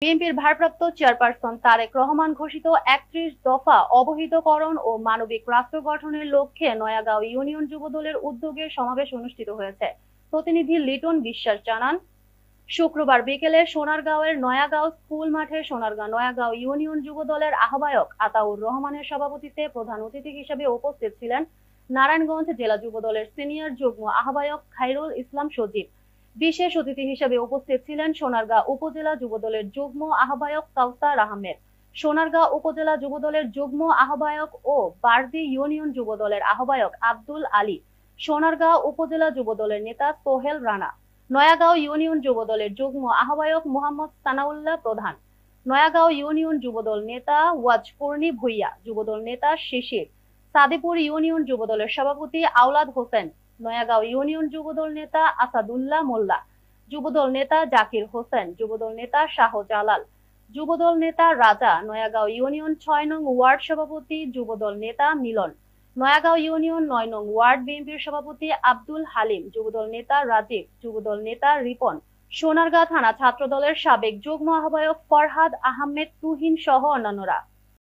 বিএনপির ভারপ্রাপ্ত চেয়ারপারসন তারেক রহমান ঘোষিত ৩১ দফা অবহিতকরণ ও মানবিক রাষ্ট্র গঠনের লক্ষ্যে নয়াগাঁও ইউনিয়ন যুবদলের উদ্যোগে সমাবেশ অনুষ্ঠিত হয়েছে। প্রতিনিধি লিটন বিশ্বাস জানান, শুক্রবার বিকেলে সোনারগাঁওয়ের নয়াগাঁও স্কুল মাঠে সোনারগাঁও নয়াগাঁও ইউনিয়ন যুবদলের আহ্বায়ক আতাউর রহমানের সভাপতিত্বে প্রধান অতিথি হিসেবে উপস্থিত ছিলেন নারায়ণগঞ্জ জেলা যুবদলের সিনিয়র যুগ্ম আহ্বায়ক খায়রুল ইসলাম সজীব। বিশেষ অতিথি হিসেবে উপস্থিত ছিলেন সোনারগাঁ উপজেলা যুবদলের যুগ্ম আহ্বায়ক কাউসার আহমেদ, সোনারগাঁ উপজেলা যুবদলের যুগ্ম আহ্বায়ক ও বারদি ইউনিয়ন যুবদলের আহ্বায়ক আব্দুল আলী, সোনারগাঁ উপজেলা যুবদলের নেতা সোহেল রানা, নয়াগাঁও ইউনিয়ন যুবদলের যুগ্ম আহ্বায়ক মোহাম্মদ সানাউল্লাহ প্রধান, নয়াগাঁও ইউনিয়ন যুবদল নেতা ওয়াজপূর্ণি ভুইয়া, যুবদল নেতা শিশির, সাদেপুর ইউনিয়ন যুবদলের সভাপতি আওলাদ হোসেন, নয়াগাঁও ইউনিয়ন যুবদল নেতা আসাদুল্লাহ মোল্লা, যুবদল নেতা জাকির হোসেন, যুবদল নেতা শাহজালাল, যুবদল নেতা রাজা, নয়াগাঁও ইউনিয়ন ৬ নং ওয়ার্ড সভাপতি যুবদল নেতা মিলন, নয়াগাঁও ইউনিয়ন ৯ নং ওয়ার্ড বিএনপির সভাপতি আব্দুল হালিম, যুবদল নেতা রাজীব, যুবদল নেতা রিপন, সোনারগাঁ থানা ছাত্রদলের সাবেক যুগ্ম আহ্বায়ক ফরহাদ আহমেদ তুহিন সহ অন্যান্যরা।